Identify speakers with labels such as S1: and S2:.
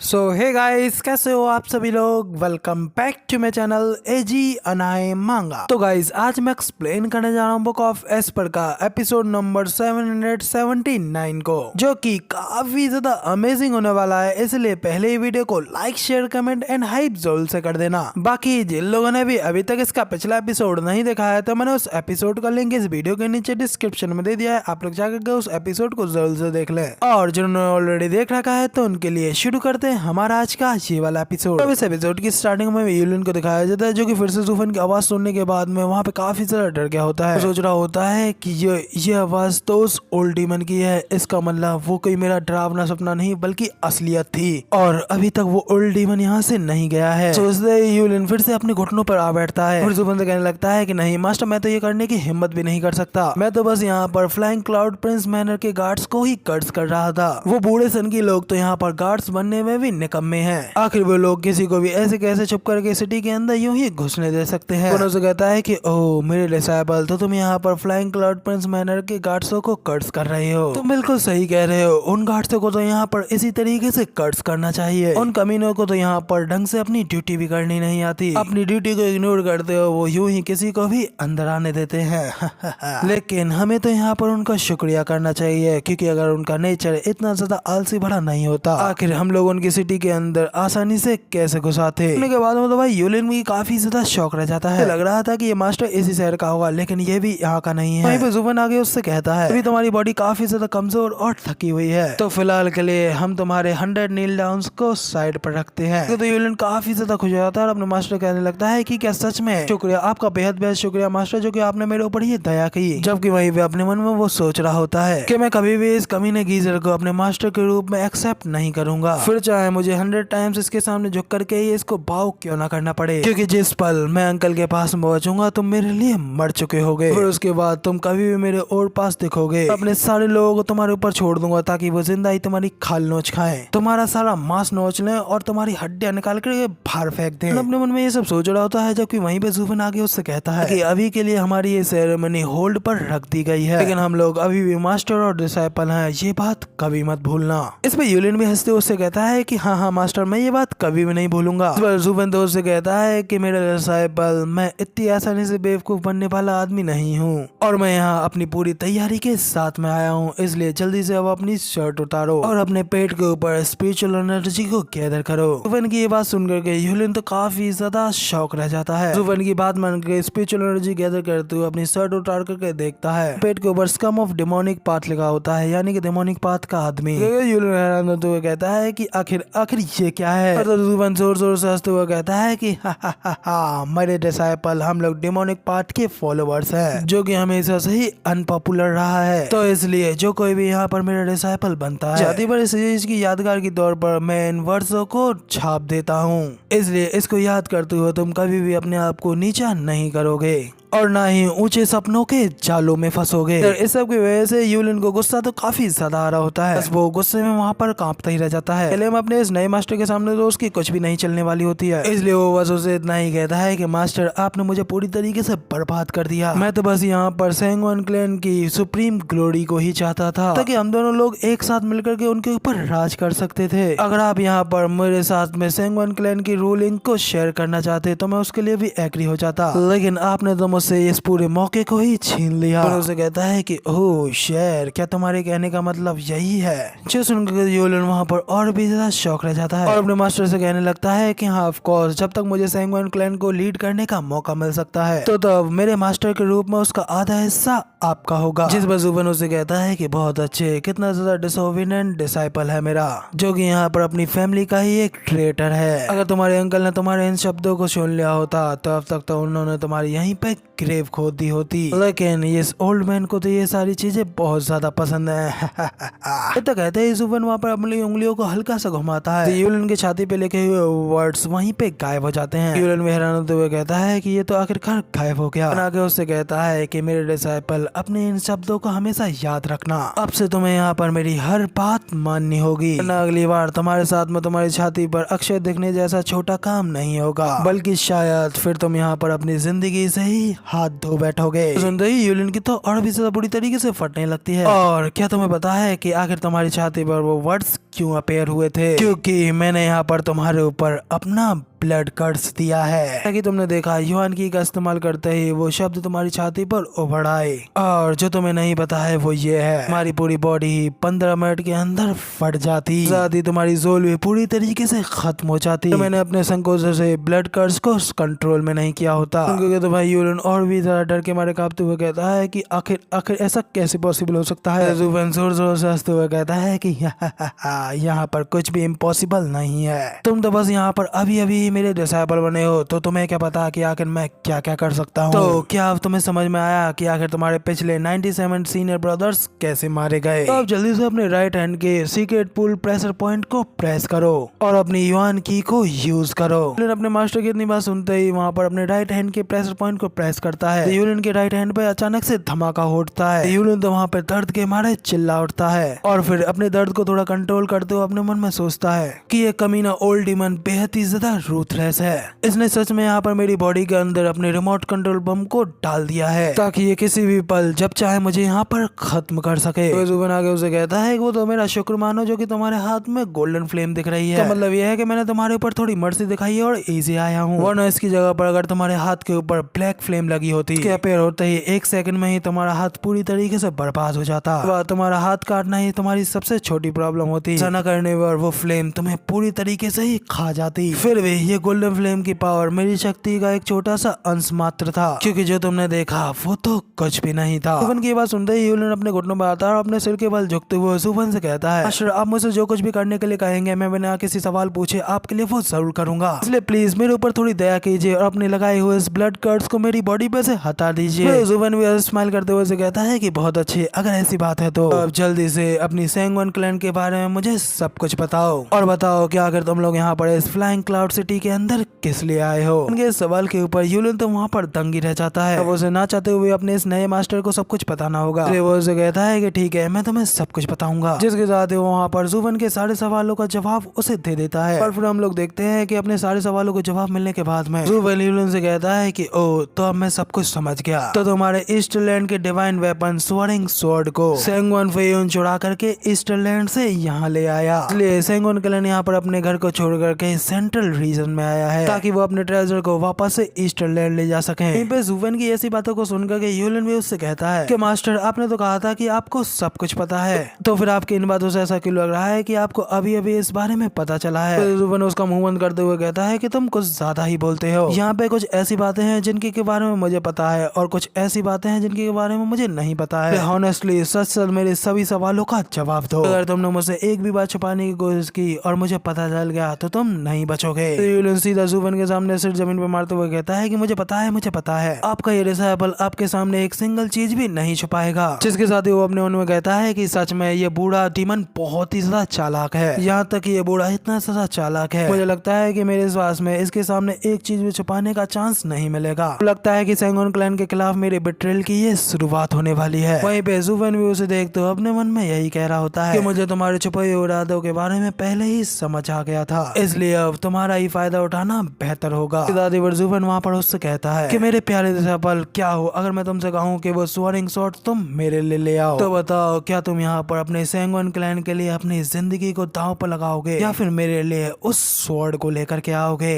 S1: सो hey guys, कैसे हो आप सभी लोग। Welcome back to my channel एजी अनाए मांगा। तो गाइस, आज मैं एक्सप्लेन करने जा रहा हूँ बुक ऑफ एस्पर का एपिसोड नंबर 779 को, जो कि काफी ज्यादा अमेजिंग होने वाला है। इसलिए पहले ही वीडियो को like, share, comment and hype जरूर से कर देना। बाकी जिन लोगों ने भी अभी तक इसका पिछला एपिसोड नहीं देखा है, तो मैंने उस एपिसोड का लिंक इस वीडियो के नीचे डिस्क्रिप्शन में दे दिया है। आप लोग जाकर उस एपिसोड को जरूर से देख लें, और जिन्होंने ऑलरेडी देख रखा है तो उनके लिए शुरू करते हैं हमारा आज का ये वाला एपिसोड। तो इस एपिसोड की स्टार्टिंग में यूलिन को दिखाया जाता है, जो कि फिर से जूफन की आवाज सुनने के बाद में वहाँ पे काफी ज्यादा डर गया होता है। सोच रहा होता है कि ये आवाज तो उस ओल्ड डीमन की है। इसका मतलब वो कोई मेरा डरावना सपना नहीं बल्कि असलियत थी, और अभी तक वो ओल्ड डीमन यहाँ से नहीं गया है। सोचते यूलिन फिर से अपने घुटनों पर आ बैठता है। फिर जूफन से कहने लगता है कि नहीं मास्टर, मैं तो ये करने की हिम्मत भी नहीं कर सकता। मैं तो बस यहाँ पर फ्लाइंग क्लाउड प्रिंस मैनर के गार्ड्स को ही कर्ज कर रहा था। वो बूढ़े सन की लोग तो यहाँ पर गार्ड्स बनने में भी निकम्मे हैं। आखिर वो लोग किसी को भी ऐसे कैसे छुप करके सिटी के अंदर यूं ही घुसने दे सकते हैं। उन्होंने कहता है कि ओह मेरे डिसाइपल, तो तुम यहाँ पर फ्लाइंग क्लाउड प्रिंस मैनर के गार्ड्सों को कर्ज कर रहे हो। तुम बिल्कुल सही कह रहे हो। उन गार्ड्सों को तो यहाँ पर इसी तरीके से कर्ज करना चाहिए। उन कमीनों को तो यहाँ पर ढंग से अपनी ड्यूटी भी करनी नहीं आती। अपनी ड्यूटी को इग्नोर करते हो वो यूं ही किसी को भी अंदर आने देते हैं। लेकिन हमें तो यहाँ पर उनका शुक्रिया करना चाहिए, क्योंकि अगर उनका नेचर इतना ज्यादा आलसी भरा नहीं होता, आखिर हम लोग उनकी सिटी के अंदर आसानी से कैसे घुसाते। सुनने के बाद में तो भाई यूलिन भी काफी ज्यादा शौक रह जाता है। लग रहा था कि ये मास्टर इसी शहर का होगा, लेकिन ये भी यहाँ का नहीं है। वहीं पे जुबन आगे उससे कहता है अभी तुम्हारी बॉडी काफी ज्यादा कमजोर और थकी हुई है, तो फिलहाल के लिए हम तुम्हारे 100 नील डाउन्स को साइड पर रखते हैं। तो यूलिन काफी ज्यादा खुश हो जाता है और अपने मास्टर कहने लगता है कि क्या सच में? शुक्रिया, आपका बेहद बेहद शुक्रिया मास्टर, जो कि आपने मेरे ऊपर ये दया की। जबकि वहीं पे अपने मन में वो सोच रहा होता है कि मैं कभी भी इस कमीने गीजर को अपने मास्टर के रूप में एक्सेप्ट नहीं करूंगा, फिर चाहे मुझे 100 टाइम्स इसके सामने झुक करके ही इसको भाव क्यों ना करना पड़े, क्योंकि जिस पल मैं अंकल के पास पहुंचूंगा तुम मेरे लिए मर चुके होगे। फिर उसके बाद तुम कभी भी मेरे और पास दिखोगे, अपने सारे लोगों को तुम्हारे ऊपर छोड़ दूंगा ताकि वो जिंदा ही तुम्हारी खाल नोच खाएं, तुम्हारा सारा मांस नोच लें और तुम्हारी हड्डियां निकाल कर बाहर फेंक दें। अपने मन में ये सब सोच रहा होता है, जबकि वहीं पे जूफन आगे उससे कहता है कि अभी के लिए हमारी ये सेरेमनी होल्ड पर रख दी गई है, लेकिन हम लोग अभी भी मास्टर और डिसाइपल हैं, ये बात कभी मत भूलना। इस पे यूलिन भी हंसते उससे कहता है कि हाँ हाँ मास्टर, मैं ये बात कभी भी नहीं भूलूंगा। इस पर जूफन तो उससे कहता है कि मेरे डिसाइपल, मैं इतनी आसानी से बेवकूफ बनने वाला आदमी नहीं हूँ, और मैं यहाँ अपनी पूरी तैयारी के साथ में आया हूँ, इसलिए जल्दी से अब अपनी शर्ट उतारो और अपने पेट के ऊपर स्पिरिचुअल एनर्जी को गैदर करो। जूफन की ये बात सुनकर के यूलिन तो काफी ज्यादा शौक रह जाता है। जूफन की बात मान के स्पिरिचुअल एनर्जी गैदर करते हुए अपनी शर्ट उतार करके देखता है, पेट के ऊपर स्कम ऑफ डेमोनिक पाथ लिखा होता है, यानी कि डेमोनिक पाथ का आदमी। यूलिन हैरान होते हुए कहता है कि आखिर ये क्या है? तो जूफन जोर जोर से हंसते हुए कहता है कि हा मेरे डिसाइपल, हम लोग डेमोनिक पाथ के फॉलोवर्स हैं, जो कि हमेशा से ही अनपॉपुलर रहा है, तो इसलिए जो कोई भी यहाँ पर मेरा डिसाइपल बनता है, जाति पर इस चीज की यादगार के तौर पर मैं इन वर्ड्सों को छाप देता हूँ, इसलिए इसको याद करते हुए तुम कभी भी अपने आप को नीचा नहीं करोगे और ना ही ऊंचे सपनों के जालों में फंसोगे। इस सब की वजह से यूलिन को गुस्सा तो काफी ज्यादा आ रहा होता है, बस वो गुस्से में वहाँ पर कांपता ही रह जाता है। पहले हम अपने इस नए मास्टर के सामने तो उसकी कुछ भी नहीं चलने वाली होती है, इसलिए वो बस उसे इतना ही कहता है कि मास्टर, आपने मुझे पूरी तरीके से बर्बाद कर दिया। मैं तो बस यहाँ पर सैंगवन क्लैन की सुप्रीम ग्लोरी को ही चाहता था, ताकि हम दोनों लोग एक साथ मिलकर के उनके ऊपर राज कर सकते थे। अगर आप यहाँ पर मेरे साथ में सैंगवन क्लैन की रूलिंग को शेयर करना चाहते तो मैं उसके लिए भी एग्री हो जाता, लेकिन आपने तो मुझसे इस पूरे मौके को ही छीन लिया। और उसे कहता है कि ओह शेर, क्या तुम्हारे कहने का मतलब यही है? जो सुनकर यूलिन वहाँ पर और भी ज्यादा शौक रह जाता है और अपने मास्टर से कहने लगता है कि हाँ ऑफ कोर्स, जब तक मुझे सैंगवन क्लैन को लीड करने का मौका मिल सकता है तो तब मेरे मास्टर के रूप में उसका आधा हिस्सा आपका होगा। जिस पर जुबन उसे कहता है कि बहुत अच्छे, कितना ज्यादा डिसोबीडिएंट डिसाइपल है मेरा, जो कि यहाँ पर अपनी फैमिली का ही एक ट्रेटर है। अगर तुम्हारे अंकल ने तुम्हारे इन शब्दों को सुन लिया होता तो अब तक तो उन्होंने तुम्हारी यहीं पे ग्रेव खोद दी होती, लेकिन इस ओल्ड मैन को तो ये सारी चीजें बहुत ज्यादा पसंद है। तो कहते ही जुबन वहाँ पर अपनी उंगलियों को हल्का सा घुमाता है, यूलिन की छाती पे लिखे हुए वर्ड्स वहीं पे गायब हो जाते हैं। यूलिन में हैरान होते हुए कहता है कि ये तो आखिरकार गायब हो गया। आगे उससे कहता है कि मेरे डिसाइपल, अपने इन शब्दों को हमेशा याद रखना, अब से तुम्हें यहाँ पर मेरी हर बात माननी होगी, वरना अगली बार तुम्हारे साथ में तुम्हारी छाती पर अक्षय दिखने जैसा छोटा काम नहीं होगा, बल्कि शायद फिर तुम यहाँ पर अपनी जिंदगी से ही हाथ धो बैठोगे। सुनते ही यूलिन की तो और भी ज्यादा बुरी तरीके से फटने लगती है। और क्या तुम्हें पता है कि आखिर तुम्हारी छाती पर वो वर्ड्स क्यों अपेयर हुए थे? क्योंकि मैंने यहाँ पर तुम्हारे ऊपर अपना ब्लड कर्स दिया है। कि तुमने देखा युआन की का इस्तेमाल करते ही वो शब्द तुम्हारी छाती पर उभर आए। और जो तुम्हें नहीं पता है वो ये है, हमारी पूरी बॉडी 15 मिनट के अंदर फट जाती, साथ ही तुम्हारी सोल भी पूरी तरीके से खत्म हो जाती। तो मैंने अपने संकोचों से ब्लड कर्स को कंट्रोल में नहीं किया होता। क्योंकि तो भाई यूलिन और भी ज्यादा डर के मारे कांपते हुए कहता है कि आखिर आखिर ऐसा कैसे पॉसिबल हो सकता है? जुबन जोर जोर से हंसते हुए कहता है कि यहाँ पर कुछ भी इम्पॉसिबल नहीं है, तुम तो बस यहाँ पर अभी अभी मेरे डिसाइपल बने हो, तो तुम्हें क्या पता कि आखिर मैं क्या क्या कर सकता हूँ। तो क्या अब तुम्हें समझ में आया कि आखिर तुम्हारे पिछले 97 सीनियर ब्रदर्स कैसे मारे गए? तो अब जल्दी से अपने राइट हैंड के सीक्रेट पुल प्रेशर पॉइंट को प्रेस करो और अपनी युआन की को यूज करो। यूलिन अपने मास्टर की इतनी बात सुनते ही वहाँ पर अपने राइट हैंड के प्रेशर पॉइंट को प्रेस करता है। यूलिन के राइट हैंड पे अचानक से धमाका उठता है। यूलिन तो वहाँ पे दर्द के मारे चिल्ला उठता है और फिर अपने दर्द को थोड़ा कंट्रोल करते हुए अपने मन में सोचता है कि ये कमीना ओल्ड डीमन बेहद ही ज्यादा रूथलेस है। इसने सच में यहाँ पर मेरी बॉडी के अंदर अपने रिमोट कंट्रोल बम को डाल दिया है ताकि ये किसी भी पल जब चाहे मुझे यहाँ पर खत्म कर सके। तो जुबन आगे उसे कहता है कि वो तो मेरा शुक्र मानो जो कि तुम्हारे हाथ में गोल्डन फ्लेम दिख रही है। तो मतलब ये है कि मैंने तुम्हारे ऊपर थोड़ी मर्जी दिखाई है और इजी आया हूँ, वरना इसकी जगह पर अगर तुम्हारे हाथ के ऊपर ब्लैक फ्लेम लगी होती, उसके अपेयर होते ही 1 सेकंड में ही तुम्हारा हाथ पूरी तरीके से बर्बाद हो जाता। तुम्हारा हाथ काटना ही तुम्हारी सबसे छोटी प्रॉब्लम होती। ऐसा न करने पर वो फ्लेम तुम्हें पूरी तरीके से ही खा जाती। फिर भी ये गोल्डन फ्लेम की पावर मेरी शक्ति का एक छोटा सा अंश मात्र था, क्योंकि जो तुमने देखा वो तो कुछ भी नहीं था। जुबन की बात सुनते ही यूलिन अपने घुटनों पर आता है और अपने सिर के बल झुकते हुए जुबन से कहता है, मास्टर आप मुझे जो कुछ भी करने के लिए कहेंगे मैं बिना किसी सवाल पूछे आपके लिए वो जरूर करूंगा, इसलिए प्लीज मेरे ऊपर थोड़ी दया कीजिए और अपने लगाए हुए इस ब्लड कर्स को मेरी बॉडी पे से हटा दीजिए। जुबन भी स्माइल करते हुए से कहता है कि बहुत अच्छे, अगर ऐसी बात है तो अब जल्दी से अपनी सैंगवन क्लैन के बारे में मुझे सब कुछ बताओ और बताओ कि अगर तुम लोग यहाँ पर इस फ्लाइंग क्लाउड सिटी के अंदर किस लिए आए हो। उनके सवाल के ऊपर यूलिन तो वहाँ पर दंगी रह जाता है। अब उसे ना चाहते हुए अपने इस नए मास्टर को सब कुछ बताना होगा। वो उसे कहता है कि ठीक है मैं तुम्हें सब कुछ बताऊंगा, जिसके साथ वो वहाँ पर जुबन के सारे सवालों का जवाब उसे दे देता है। और फिर हम लोग देखते हैं कि अपने सारे सवालों को जवाब मिलने के बाद में जुबन यूलिन से कहता है कि ओ तो अब मैं सब कुछ समझ गया, तो तुम्हारे ईस्टरलैंड के डिवाइन वेपन स्वॉर्डिंग स्वॉर्ड को सैंगवन फेयून चुरा करके ईस्टरलैंड से यहाँ ले आया। इसलिए सैंगवन क्लैन यहाँ पर अपने घर को छोड़ करके सेंट्रल रीजन में आया है ताकि वो अपने ट्रेजर को वापस से ईस्टरलैंड ले जा सके। यहीं पे जुबन की ऐसी बातों को सुनकर के यूलिन भी उससे कहता है कि मास्टर आपने तो कहा था कि आपको सब कुछ पता है, तो फिर आपकी इन बातों से ऐसा क्यों लग रहा है कि आपको अभी अभी इस बारे में पता चला है। तो जुबन उसका मुंह बंद करते हुए कहता है कि तुम कुछ ज्यादा ही बोलते हो। यहाँ पे कुछ ऐसी बातें हैं जिनके के बारे में मुझे पता है और कुछ ऐसी बातें हैं जिनके बारे में मुझे नहीं पता है। ऑनेस्टली सच सच मेरे सभी सवालों का जवाब दो। अगर तुमने मुझसे एक भी बात छुपाने की कोशिश की और मुझे पता चल गया तो तुम नहीं बचोगे। तो यूलिन सीधा जुबन के सामने सिर जमीन पर मारते हुए कहता है कि मुझे पता है आपका ये डिसाइपल आपके सामने एक सिंगल चीज भी नहीं छुपाएगा। जिसके साथ ही वो अपने मन में कहता है कि सच में ये बूढ़ा डीमन बहुत ही ज्यादा चालाक है। यहाँ तक ये बूढ़ा इतना ज्यादा चालाक है, मुझे लगता है कि मेरे विश्वास में इसके सामने एक चीज भी छुपाने का चांस नहीं मिलेगा। लगता है कि सैंगवन क्लैन के खिलाफ मेरे बिट्रेल की ये शुरुआत होने वाली है। वहीं पे जुबन भी उसे देखते हुए अपने मन में यही कह रहा होता है कि मुझे तुम्हारे छुपे हुए इरादों के बारे में पहले ही समझ आ गया था, इसलिए अब तुम्हारा ही फायदा उठाना बेहतर होगा। दादीवर जुबन वहाँ पर उससे कहता है कि मेरे प्यारे डिसाइपल क्या हो अगर मैं तुमसे कहूँ कि वो स्वॉर्डिंग स्वॉर्ड तुम मेरे लिए ले आओ, तो बताओ क्या तुम यहाँ पर अपने सैंगवन क्लैन के लिए अपनी जिंदगी को दांव पर लगाओगे या फिर मेरे लिए उस स्वॉर्ड को लेकर के आओगे।